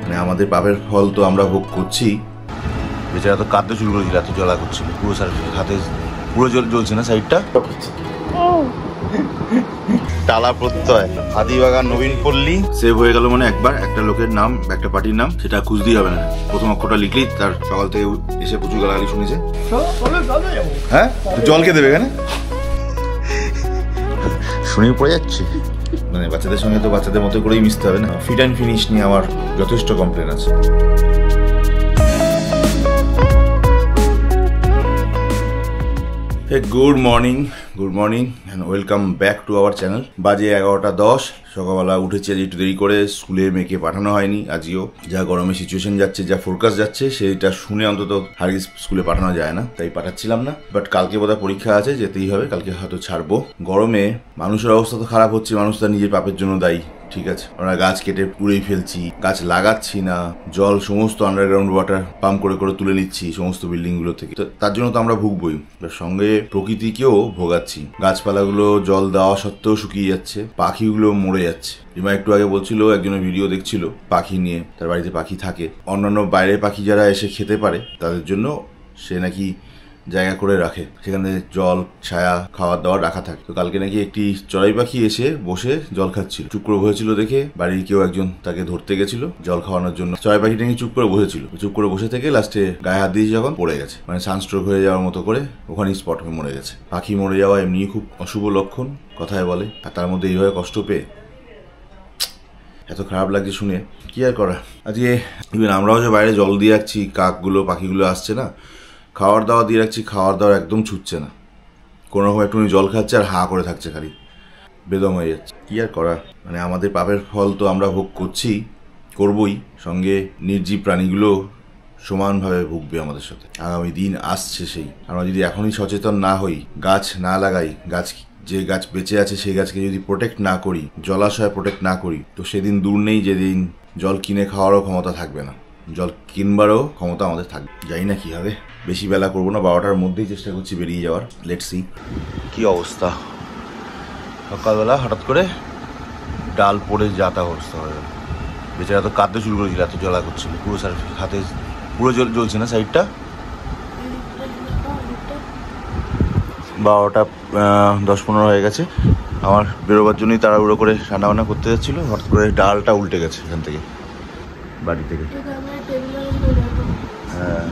মানে আমাদের পাপের ফল তো আমরা ভোগ করছি। বেচারা তো কাঁদতে শুরু করেছিল, এত জ্বলা করছিল। পুরো হাতে পুরো জ্বলছে না, সাইডটা টালা প্রত্যয় হাতিবাগান নবীন পল্লী সেভ হয়ে গেল। মানে একবার একটা লোকের নাম, একটা পার্টির নাম, সেটা খুঁজতেই হবে না। প্রথম অক্ষরটা লিখলেই তার সকাল থেকে এসে প্রচুর গালাগালি শুনেছে। হ্যাঁ, জলকে দেবে এখানে শুনেই পড়ে যাচ্ছে। মানে বাচ্চাদের সঙ্গে তো বাচ্চাদের মতো করেই মিশতে হবে না। ফিট অ্যান্ড ফিনিশ নিয়ে আমার যথেষ্ট কমপ্লেন আছে। Good morning and welcome back to our channel. বাজে 11:10। সকালবেলা উঠেছি আজ একটু দেরি করে, স্কুলে মেয়েকে পাঠানো হয়নি আজকেও। যা গরমে সিচুয়েশন যাচ্ছে, যা ফোরকাস্ট যাচ্ছে, সেটা শুনে অন্তত হারগিজ স্কুলে পাঠানো যায় না, তাই পাঠাচ্ছিলাম না। বাট কালকে বোধহয় পরীক্ষা আছে, যেতেই হবে। কালকে হয়তো ছাড়বো। গরমে মানুষের অবস্থা তো খারাপ হচ্ছে, মানুষ তার নিজের পাপের জন্য দায়ী। ঠিক আছে, আমরা গাছ কেটে পুড়েই ফেলছি, গাছ লাগাচ্ছি না, জল সমস্ত আন্ডারগ্রাউন্ড ওয়াটার পাম্প করে করে তুলে নিচ্ছি সমস্ত বিল্ডিং গুলো থেকে। তো তার জন্য তো আমরা ভুগবই, সঙ্গে প্রকৃতিকেও ভোগাচ্ছি। গাছপালাগুলো জল দেওয়া সত্ত্বেও শুকিয়ে যাচ্ছে, পাখিগুলো মরে যাচ্ছে। রিমা একটু আগে বলছিল, একজনের ভিডিও দেখছিল পাখি নিয়ে, তার বাড়িতে পাখি থাকে। অন্যান্য বাইরের পাখি যারা এসে খেতে পারে তাদের জন্য সে নাকি জায়গা করে রাখে, সেখানে জল, ছায়া, খাওয়ার দাওয়ার রাখা থাকে। তো কালকে নাকি একটি চড়াই পাখি এসে বসে জল খাচ্ছিল। চুপ করে বসেছিল দেখে বাড়ির কেউ একজন তাকে ধরতে গেছিল জল খাওয়ানোর জন্য। চড়াই পাখিটা নাকি চুপ করে বসেছিল, চুপ করে বসে থেকে লাস্টে গায়ে হাত দিয়েছে, যখন পড়ে গেছে। মানে সানস্ট্রোক হয়ে যাওয়ার মতো করে ওখানেই স্পট হয়ে মরে গেছে। পাখি মরে যাওয়া এমনি খুব অশুভ লক্ষণ কথায় বলে, আর তার মধ্যে এইভাবে কষ্ট পেয়ে এত খারাপ লাগছে শুনে। কি আর করা। আজকে ইভেন আমরাও যে বাইরে জল দিয়ে রাখছি, কাকগুলো পাখিগুলো আসছে না, খাওয়ার দাওয়া দিয়ে রাখছি, খাওয়ার দাওয়া একদম ছুটছে না। কোনো রকম একটুখানি জল খাচ্ছে আর হাঁ করে থাকছে, খালি বেদম হয়ে যাচ্ছে। কি আর করা। মানে আমাদের পাপের ফল তো আমরা ভোগ করছি, করবই। সঙ্গে নির্জীব প্রাণীগুলো সমানভাবে ভুগবে আমাদের সাথে। আগামী দিন আসছে সেই। আমরা যদি এখনই সচেতন না হই, গাছ না লাগাই, যে গাছ বেঁচে আছে সেই গাছকে যদি প্রোটেক্ট না করি, জলাশয় প্রোটেক্ট না করি, তো সেদিন দূর নেই যেদিন জল কিনে খাওয়ারও ক্ষমতা থাকবে না, জল কিনবারও ক্ষমতা আমাদের থাকবে। জানি না কি হবে। বেশি বেলা করবো না, 12টার মধ্যেই চেষ্টা করছি বেরিয়ে যাওয়ার। লেটস সি কি অবস্থা। সকালবেলা হঠাৎ করে ডাল পড়ে যাতা অবস্থা হয়ে গেল। বেচারা তো কাঁদতে শুরু করেছিল, এত জ্বলা করছিল। পুরো হাতে পুরো জ্বলছে না, সাইডটা। 12:10-15 হয়ে গেছে। আমার বেরোবার জন্যই তাড়াহুড়ো করে রান্নাবান্না করতে যাচ্ছিলো, হঠাৎ করে ডালটা উল্টে গেছে এখান থেকে, বাড়ি থেকে। হ্যাঁ,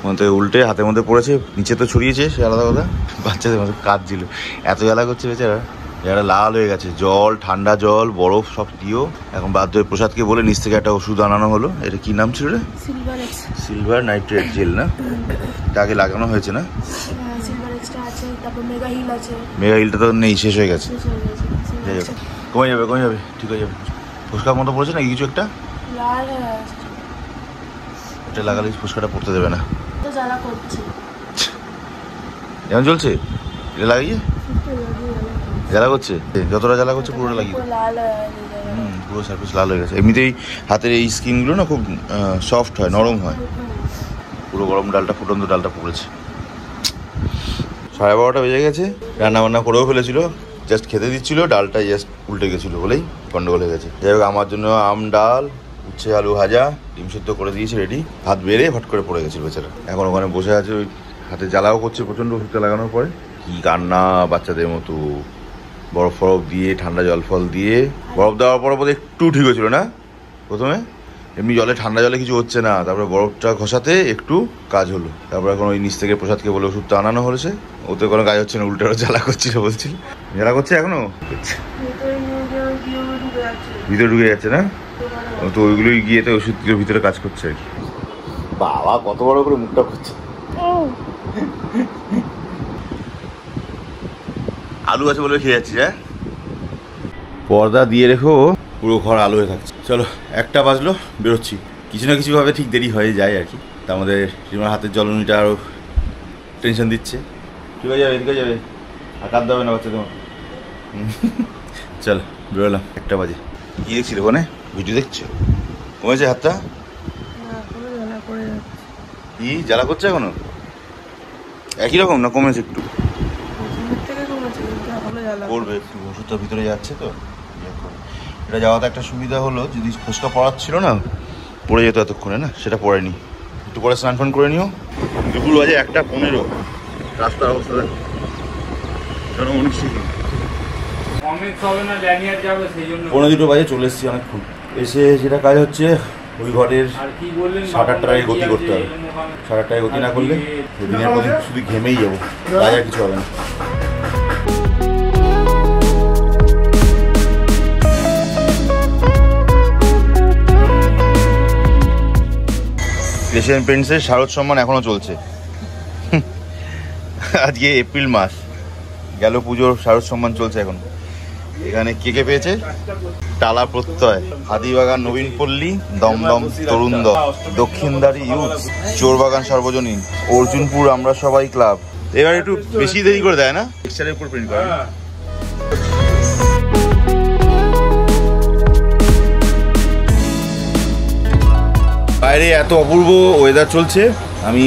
মন থেকে উল্টে হাতের মধ্যে পড়েছে, নিচে তো ছড়িয়েছে, সে আলাদা কথা। বাচ্চাদের মধ্যে কাঁদছিল, এত জ্বালা করছে বেচারা। যারা লাল হয়ে গেছে, জল, ঠান্ডা জল, বরফ সব দিও। এখন বাধ্য হয়ে প্রসাদকে বলে নিচ থেকে একটা ওষুধ আনানো হলো। এটা কি নাম ছিল রে? সিলভার নাইট্রেট জেল না? তাকে লাগানো হয়েছে না? মেগা হিলটা তো নেই, শেষ হয়ে গেছে। যাই হোক, কমে যাবে, ঠিক হয়ে যাবে। ফুসকার মতো পড়েছে না কিছু একটা, এটা লাগালে ফুসকাটা পড়তে দেবে না। যেমন চলছে এটা লাগিয়ে জ্বালা করছে, যতটা জ্বালা করছে পুরোটা লাগিয়ে। পুরো সারফেস লাল হয়ে গেছে। এমনিতেই হাতের এই স্কিনগুলো না খুব সফট হয়, নরম হয়। পুরো গরম ডালটা, ফুটন্ত ডালটা পড়েছে। 12:30 বেজে গেছে। রান্নাবান্না করেও ফেলেছিল, জাস্ট খেতে দিচ্ছিল, ডালটা জাস্ট উল্টে গেছিলো বলেই গন্ডগোল হয়ে গেছে। যাই হোক, আমার জন্য আম ডাল, উচ্ছে আলু ভাজা, ডিম সেদ্ধ করে দিয়েছে রেডি। ভাত বেড়ে হট করে পড়ে গেছিল বেচারা। এখন ওখানে বসে আছে, ওই হাতে জ্বালাও করছে প্রচণ্ড ওষুধটা লাগানোর পরে। কি কান্না বাচ্চাদের মতো। বরফ ফরফ দিয়ে, ঠান্ডা জল ফল দিয়ে। বরফ দেওয়ার পর বোধহয় একটু ঠিক হয়েছিল না প্রথমে? এমনি জলে, ঠান্ডা জলে কিছু হচ্ছে না, তারপরে বরফটা ঘষাতে একটু কাজ হলো। তারপর এখন ওই নিচ থেকে প্রসাদকে বলে ওষুধটা আনানো হয়েছে, ওতে কোনো কাজ হচ্ছে না, উল্টারও জ্বালা করছিল বলছিল। জ্বালা করছে এখনো, ভিতরে ঢুকে যাচ্ছে না? তো ওইগুলোই গিয়ে তো ওষুধগুলোর ভিতরে কাজ করছে আর কি। বাবা কত বড় করে মুখটা করছে। আলু আছে বলে খেয়ে যাচ্ছিস? হ্যাঁ, পর্দা দিয়ে রেখো, পুরো ঘর আলো হয়ে থাকছে। চলো, 1টা বাজলো, বেরোচ্ছি। কিছু না কিছুভাবে ঠিক দেরি হয়ে যায় আর কি। তা আমাদের রিমার হাতের জ্বলনিটা আরও টেনশন দিচ্ছে। ঠিক হয়ে যাবে, এদিকে যাবে, আর কাঁদতে হবে না বাচ্চা তোমার। চলো বেরোলাম, 1টা বাজে। কি দেখছিল ওখানে? ভিডিও দেখছো? কমেছে হাতটা? কি জ্বালা করছে এখনো? একই রকম না কমেছে একটু? করবে একটু, ওষুধটা ভিতরে যাচ্ছে তো। এটা যাওয়াতে একটা সুবিধা হলো, যদি ফুসকা পড়াচ্ছিল না পড়ে যেত এতক্ষণে না, সেটা পড়েনি। একটু পরে স্নান ফান করে নিও। দুপুর বাজে 1:15। রাস্তার অবস্থা পৌনে 2 বাজে চলে এসেছি অনেকক্ষণ। এসে যেটা কাজ হচ্ছে ওই ঘরের 7-8টায় গতি করতে হবে। 7-8টায় গতি না করলে দিনের প্রতি শুধু ঘেমেই যাবো, কাজ আর কিছু হবে না। এশিয়ান পেইন্টসের শারদ সম্মান এখনো চলছে। আজকে এপ্রিল মাস গেল, পুজোর শারদ সম্মান চলছে এখন। এখানে কে কে পেয়েছে? টালা প্রত্যয়, হাতিবাগান নবীনপল্লী, দমদম তরুণদল, দক্ষিণদারি ইউথ, চোরবাগান সর্বজনীন, অর্জুনপুর আমরা সবাই ক্লাব। এবার একটু বেশি দেরি করে দেয় না, পিকচারের উপর প্রিন্ট করে। বাইরে এত অপূর্ব ওয়েদার চলছে। আমি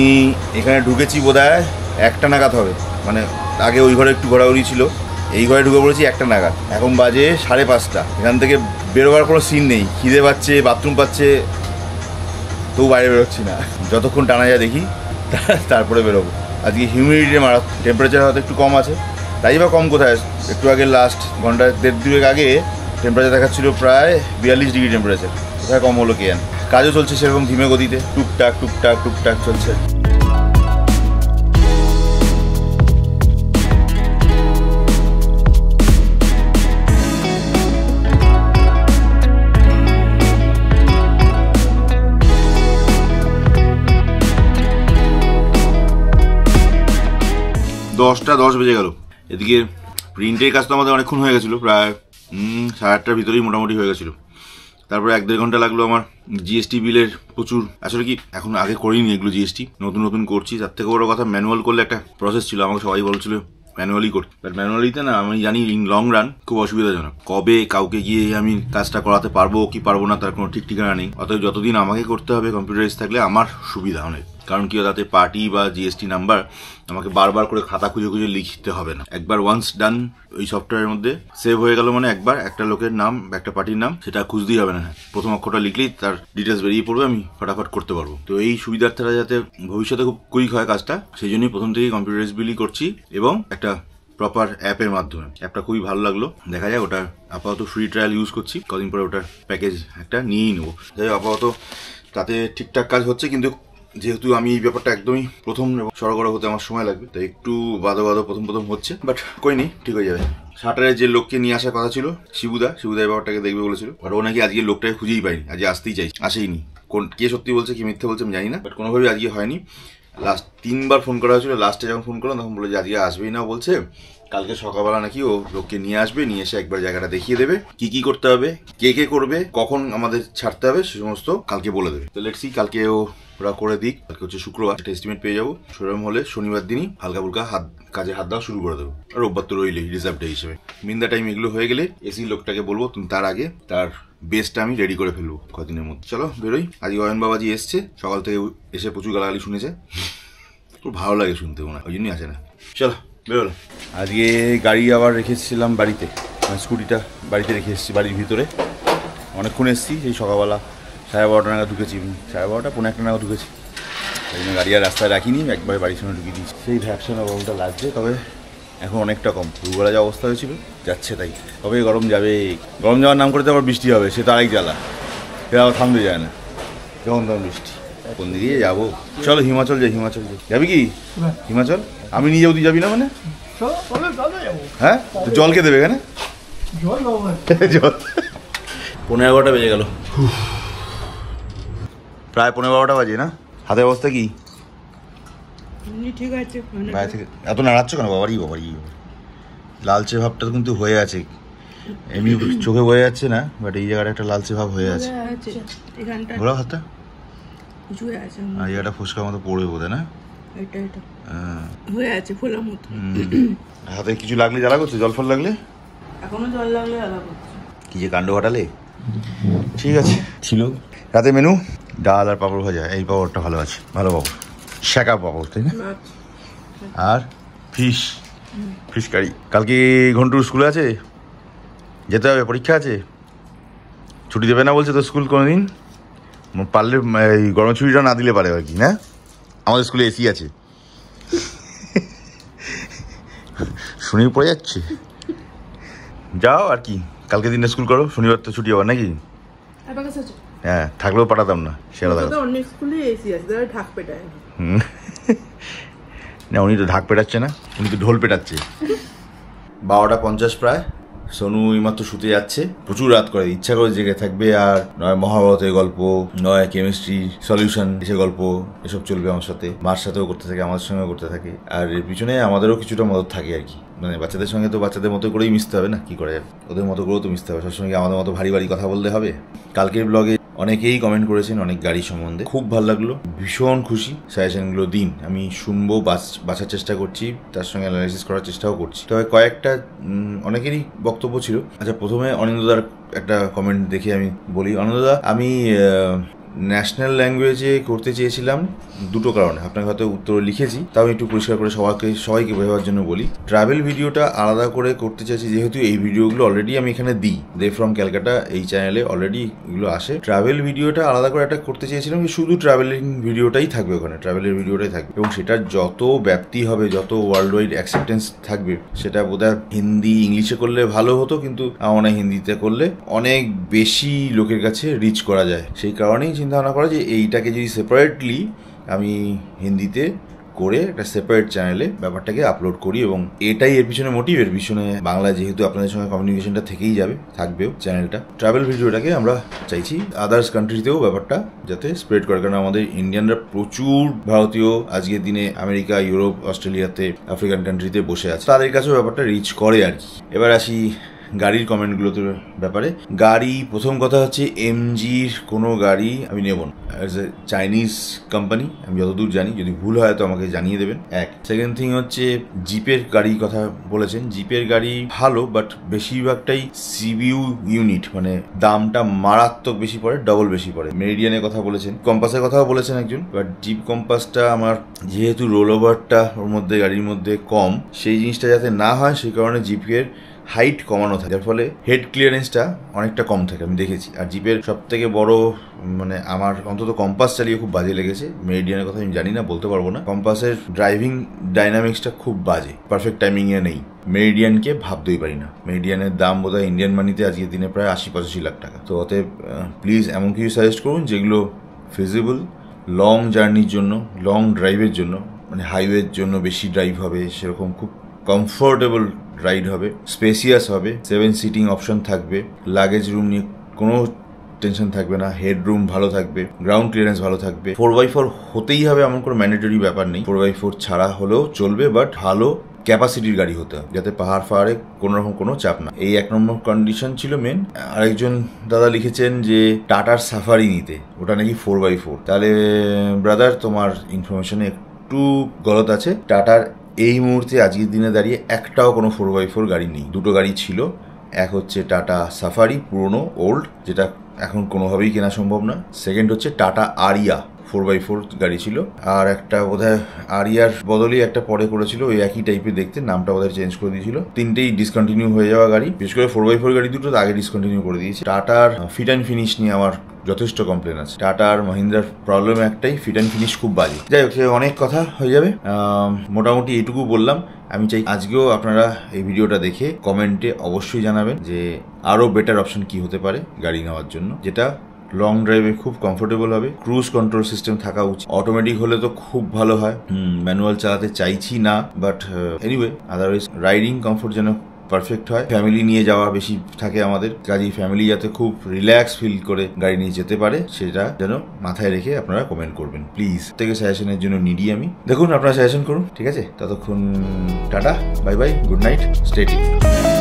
এখানে ঢুকেছি বোধহয় 1টা নাগাদ হবে, মানে আগে ওই ঘরে একটু ঘোরাঘুরি ছিল, এই ঘরে ঢুকে পড়েছি 1টা নাগাদ। এখন বাজে 5:30। এখান থেকে বেরোবার কোনো সিন নেই, খিদে পাচ্ছে, বাথরুম পাচ্ছে, তবু বাইরে বেরোচ্ছি না। যতক্ষণ টানা যায় দেখি, তারপরে বেরোবো। আজকে হিউমিডিটি মারা, টেম্পারেচার হয়তো একটু কম আছে। তাই বা কম কোথায়, একটু আগে লাস্ট ঘন্টা 1.5-2 আগে টেম্পারেচার দেখাচ্ছিল প্রায় 42 ডিগ্রি টেম্পারেচার। কোথায় কম হলো কে জানে। কাজও চলছে সেরকম ধীমে গতিতে, টুকটাক টুকটাক টুকটাক চলছে। দশটা 10 বেজে গেল। এদিকে প্রিন্টের কাজ তো আমাদের অনেকক্ষণ হয়ে গেছিলো, প্রায় 8:30 ভিতরেই মোটামুটি হয়ে গেছিলো। তারপরে 1-1.5 ঘন্টা লাগলো আমার জিএসটি বিলের প্রচুর। আসলে কি এখন আগে করিনি এগুলো, জিএসটি নতুন নতুন করছি। তার থেকে বড় কথা ম্যানুয়াল করলে একটা প্রসেস ছিল, আমাকে সবাই বলছিল ম্যানুয়ালি করতে। বাট ম্যানুয়ালিতে না, আমি জানি ইন লং রান খুব অসুবিধাজনক। কবে কাউকে গিয়ে আমি কাজটা করাতে পারবো কি পারবো না তার কোনো ঠিক ঠিকানা নেই। অতএব যতদিন আমাকে করতে হবে কম্পিউটারাইজ থাকলে আমার সুবিধা অনেক। কারণ কি, তাতে পার্টি বা জিএসটি নাম্বার আমাকে বারবার করে খাতা খুঁজে খুঁজে লিখতে হবে না। একবার ওয়ান্স ডান ওই সফটওয়্যারের মধ্যে সেভ হয়ে গেল, মানে একবার একটা লোকের নাম, একটা পার্টির নাম, সেটা খুঁজতেই হবে না। প্রথম অক্ষরটা লিখলেই তার ডিটেলস বেরিয়ে পড়বে, আমি ফটাফট করতে পারবো। তো এই সুবিধার্থেরা যাতে ভবিষ্যতে খুব কুইক হয় কাজটা, সেই জন্যই প্রথম থেকেই কম্পিউটারাইজ বিলই করছি, এবং একটা প্রপার অ্যাপের মাধ্যমে। অ্যাপটা খুবই ভালো লাগলো, দেখা যায়। ওটা আপাতত ফ্রি ট্রায়াল ইউজ করছি, কদিন পরে ওটার প্যাকেজ একটা নিয়েই নেবো। যাই হোক, আপাতত তাতে ঠিকঠাক কাজ হচ্ছে, কিন্তু যেহেতু আমি এই ব্যাপারটা একদমই প্রথম সরগর হতে আমার সময় লাগবে, তাই একটু বাদো প্রথম হচ্ছে। বাট কইনি, ঠিক হয়ে যাবে। শাটারে যে লোককে নিয়ে আসার কথা ছিল, শিবুদা এই ব্যাপারটাকে দেখবে বলেছিল, বাট ও নাকি আজকে লোকটাকে খুঁজেই পাইনি, আজকে আসতেই চাই, আসেইনি। কে সত্যি বলছে কি মিথ্যে বলছে আমি জানি না, বাট কোনোভাবেই আজকে হয়নি। লাস্ট 3বার ফোন করা হয়েছিল, লাস্টে যখন ফোন করলাম তখন বলে যে আজকে আসবেই না, বলছে কালকে সকালবেলা নাকি ও লোককে নিয়ে আসবে, নিয়ে এসে একবার জায়গাটা দেখিয়ে দেবে, কি করতে হবে, কে করবে, কখন আমাদের ছাড়তে হবে, সে সমস্ত কালকে বলে দেবে। তো লেটস সি, কালকে ওরা করে দিক। কালকে হচ্ছে শুক্রবার, একটা এস্টিমেট পেয়ে যাবো। সেরকম হলে শনিবার দিনই হালকা ফুলকা কাজে হাত দেওয়া শুরু করে দেবো। আর রোববার তো রইলেই রিজার্ভ ডে হিসেবে। মিন টাইম এগুলো হয়ে গেলে এসি লোকটাকে বলবো তুমি তার আগে তার বেসটা আমি রেডি করে ফেলবো কদিনের মধ্যে। চলো বেরোই। আজকে অয়ন বাবাজি এসছে, সকাল থেকে এসে প্রচুর গালাগালি শুনেছে, খুব ভালো লাগে শুনতে, মনে হয় ওই জন্যই আসে না। চলো বেরোলো। আজকে গাড়ি আবার রেখেছিলাম বাড়িতে, স্কুটিটা বাড়িতে রেখে এসেছি, বাড়ির ভিতরে। অনেকক্ষণ এসেছি, সেই সকালবেলা 12:30 নাগাদ ঢুকেছি, 12:30 পৌনে 1 নাগাদ ঢুকেছি। এই জন্য গাড়ি আর রাস্তায় রাখিনি, একবার বাড়ির সামনে ঢুকিয়ে দিয়েছি। সেই ভ্যাকসিন গরমটা লাগছে, তবে এখন অনেকটা কম। দুবেলা যা অবস্থা হয়েছিল যাচ্ছে তাই। তবে গরম যাবে, গরম যাওয়ার নাম করে তো আবার বৃষ্টি হবে, সে তো আরেক জ্বালা, সে আবার থামতে যায় না, যখন তখন বৃষ্টি। কোন দিকে যাবো? চলো হিমাচল যাই। যাবি কি হিমাচল? আমি নিয়ে যাবো, তুই যাবি না মানে? হ্যাঁ, জল কে দেবে এখানে? জল 11:15 বেজে গেল, প্রায় 12:15 বাজে না? হাতের অবস্থা কি? ঠিক আছে। এত নাড়াচ্ছ কেন? বাবারই লালচে ভাবটা কিন্তু হয়ে আছে, এমনি চোখে বয়ে যাচ্ছে না, বাট এই জায়গাটা একটা লালচে ভাব হয়ে আছে। ঘোরা হাতটা, আর এই জায়গাটা ফুসকার মতো পড়বে বোধ হয় না? হয়ে আছে ফোলার মতো। হাতে কিছু লাগলে জ্বালা করছে? জল ফল লাগলে? এখনো জল লাগলে জ্বালা করছে। কি যে কাণ্ড ঘটালে। ঠিক আছে, ছিল রাতে মেনু ডাল আর পাঁপড় ভাজা। এই পাঁপড়টা ভালো আছে, ভালো পাঁপড়, শাঁকা পাঁপড়, তাই না? আর ফিশ কারি। কালকে ঘন্টুর স্কুলে আছে, যেতে হবে, পরীক্ষা আছে, ছুটি দেবে না বলছে তো স্কুল কোনোদিন। পারলে এই গরম ছুটিটা না দিলে পারে আর কি, না? আমাদের স্কুলে এসি আছে। শনি পড়ে যাচ্ছে, যাও আর কি, কালকে দিনে স্কুল করো, শনিবার তো ছুটি আবার নাকি? হ্যাঁ, থাকলেও পাঠাতাম না, সেটা অনেক স্কুলে এসি আছে, তারা ঢাক পেটায় না। উনি তো ঢাক পেটাচ্ছে না, উনি তো ঢোল পেটাচ্ছে। 12:50 প্রায়। সোনু এইমাত্র শুতে যাচ্ছে, প্রচুর রাত করে, ইচ্ছা করে জেগে থাকবে, আর নয় মহাভারতের গল্প, নয় কেমিস্ট্রি সলিউশন এসে গল্প, এসব চলবে আমার সাথে, মার সাথেও করতে থাকে, আমাদের সঙ্গেও করতে থাকে, আর এর পিছনে আমাদেরও কিছুটা মদত থাকে আর কি। মানে বাচ্চাদের সঙ্গে তো বাচ্চাদের মতো করেই মিশতে হবে, না কি করে যাবে, ওদের মতো করেও তো মিশতে হবে, সবসময় আমাদের মতো ভারী ভারী কথা বলতে হবে। কালকের ব্লগে অনেকেই কমেন্ট করেছেন অনেক গাড়ি সম্বন্ধে, খুব ভালো লাগলো, ভীষণ খুশি। সাজেশনগুলো দিন, আমি শুনবো, বাছার চেষ্টা করছি, তার সঙ্গে অ্যানালাইসিস করার চেষ্টাও করছি। তবে কয়েকটা অনেকেরই বক্তব্য ছিল। আচ্ছা, প্রথমে অনিন্দদার একটা কমেন্ট দেখে আমি বলি। অনিন্দদা, আমি ন্যাশনাল ল্যাঙ্গুয়েজে করতে চেয়েছিলাম দুটো কারণে, আপনাকে হয়তো উত্তর লিখেছি, তাও একটু পরিষ্কার করে সবাইকে বোঝাবার জন্য বলি। ট্রাভেল ভিডিওটা আলাদা করে করতে চাইছি, যেহেতু এই ভিডিওগুলো অলরেডি আমি এখানে দিই, দে ফ্রম ক্যালকাটা এই চ্যানেলে অলরেডি এগুলো আসে। ট্রাভেল ভিডিওটা আলাদা করে একটা করতে চেয়েছিলাম, শুধু ট্রাভেলিং ভিডিওটাই থাকবে ওখানে, ট্রাভেলের ভিডিওটাই থাকবে, এবং সেটার যত ব্যাপ্তি হবে, যত ওয়ার্ল্ড ওয়াইড অ্যাকসেপ্টেন্স থাকবে, সেটা বোধহয় হিন্দি ইংলিশে করলে ভালো হতো, কিন্তু আমার হিন্দিতে করলে অনেক বেশি লোকের কাছে রিচ করা যায়। সেই কারণেই চিন্তা ভাবনা করা যে এইটাকে যদি সেপারেটলি আমি হিন্দিতে করে একটা সেপারেট চ্যানেলে ব্যাপারটাকে আপলোড করি, এবং এটাই এর পিছনে মোটিভ। এর পিছনে বাংলা যেহেতু আপনাদের সঙ্গে কমিউনিকেশনটা থেকেই যাবে, থাকবেও চ্যানেলটা, ট্রাভেল ভিডিওটাকে আমরা চাইছি আদার্স কান্ট্রিতেও ব্যাপারটা যাতে স্প্রেড করে, কারণ আমাদের ইন্ডিয়ানরা প্রচুর ভারতীয় আজকের দিনে আমেরিকা, ইউরোপ, অস্ট্রেলিয়াতে, আফ্রিকান কান্ট্রিতে বসে আছে, তাদের কাছেও ব্যাপারটা রিচ করে আর কি। এবার আসি গাড়ির কমেন্টগুলোতে ব্যাপারে। গাড়ি, প্রথম কথা হচ্ছে এমজির কোনো গাড়ি আমি নেব না, অ্যাজ এ চাইনিজ কোম্পানি, আমি যতদূর জানি, যদি ভুল হয় তো আমাকে জানিয়ে দেবেন। এক, সেকেন্ড থিং হচ্ছে জিপের গাড়ির কথা বলেছেন, জিপের গাড়ি ভালো, বাট বেশিরভাগটাই সিবিইউ ইউনিট, মানে দামটা মারাত্মক বেশি পড়ে, ডবল বেশি পড়ে। মেরিডিয়ানের কথা বলেছেন, কম্পাসের কথাও বলেছেন একজন, বাট জিপ কম্পাসটা আমার যেহেতু রোল ওভারটা ওর মধ্যে গাড়ির মধ্যে কম, সেই জিনিসটা যাতে না হয় সেই কারণে জিপের হাইট কমানো থাকে, যার ফলে হেড ক্লিয়ারেন্সটা অনেকটা কম থাকে, আমি দেখেছি। আর জিপের সব থেকে বড়, মানে আমার অন্তত কম্পাস চালিয়ে খুব বাজে লেগেছে, মেরিডিয়ানের কথা আমি জানি না, বলতে পারবো না, কম্পাসের ড্রাইভিং ডাইনামিক্সটা খুব বাজে, পারফেক্ট টাইমিংয়ে নেই। মেরিডিয়ানকে ভাবতেই পারি না, মেরিডিয়ানের দাম বোধহয় ইন্ডিয়ান মানিতে আজকের দিনে প্রায় 80-85 লাখ টাকা। তো অতএব প্লিজ এমন কিছু সাজেস্ট করুন যেগুলো ফিজিবল, লং জার্নির জন্য, লং ড্রাইভের জন্য, মানে হাইওয়ের জন্য বেশি ড্রাইভ হবে, সেরকম খুব কমফোর্টেবল রাইড হবে, স্পেসিয়াস হবে, 7 সিটিং অপশন থাকবে, লাগেজ রুম নিয়ে কোনো টেনশন থাকবে না, হেড রুম ভালো থাকবে, গ্রাউন্ড ক্লিয়ারেন্স ভালো থাকবে। 4x4 হতেই হবে এমন কোনো ম্যান্ডেটরি ব্যাপার নেই, 4x4 ছাড়া হলেও চলবে, বাট ভালো ক্যাপাসিটির গাড়ি হতে হবে, যাতে পাহাড় ফাহাড়ে কোনো রকম কোনো চাপ না। এই 1 নম্বর কন্ডিশন ছিল মেন। আরেকজন দাদা লিখেছেন যে টাটার সাফারি নিতে, ওটা নাকি 4x4। তাহলে ব্রাদার, তোমার ইনফরমেশনে একটু গলত আছে। টাটার এই মুহূর্তে আজকের দিনে দাঁড়িয়ে একটাও কোনো 4x4 গাড়ি নেই। দুটো গাড়ি ছিল, এক হচ্ছে টাটা সাফারি পুরনো ওল্ড, যেটা এখন কোনোভাবেই কেনা সম্ভব না। সেকেন্ড হচ্ছে টাটা আরিয়া 4x4 গাড়ি ছিল, আর একটা বোধহয় আরিয়ার বদলেই একটা পরে করেছিল, ওই একই টাইপের দেখতে, নামটা বোধহয় চেঞ্জ করে দিয়েছিল। তিনটেই ডিসকন্টিনিউ হয়ে যাওয়া গাড়ি, বিশেষ করে 4x4 গাড়ি দুটো তো আগে ডিসকন্টিনিউ করে দিয়েছে। টাটার ফিট অ্যান্ড ফিনিশ নিয়ে আমার যথেষ্ট কমপ্লেন আছে। টাটার মহিন্দ্রার প্রবলেম একটাই, ফিট অ্যান্ড ফিনিশ খুব বাজে। যাই হোক, অনেক কথা হয়ে যাবে, মোটামুটি এইটুকু বললাম। আমি চাই আজকেও আপনারা এই ভিডিওটা দেখে কমেন্টে অবশ্যই জানাবেন যে আরও বেটার অপশন কি হতে পারে গাড়ি নেওয়ার জন্য, যেটা লং ড্রাইভে খুব কমফোর্টেবল হবে। ক্রুজ কন্ট্রোল সিস্টেম থাকা উচিত, অটোমেটিক হলে তো খুব ভালো হয়, ম্যানুয়াল চালাতে চাইছি না, but anyway otherwise riding comfort যেন পারফেক্ট হয়। ফ্যামিলি নিয়ে যাওয়া বেশি থাকে আমাদের, কাজেই ফ্যামিলি যাতে খুব রিল্যাক্স ফিল করে গাড়ি নিয়ে যেতে পারে, সেটা যেন মাথায় রেখে আপনারা কমেন্ট করবেন প্লিজ। থেকে সাজেশনের জন্য নিডি আমি, দেখুন আপনারা সাজেশন করুন, ঠিক আছে? ততক্ষণ tata, bye bye, good night, stay tuned.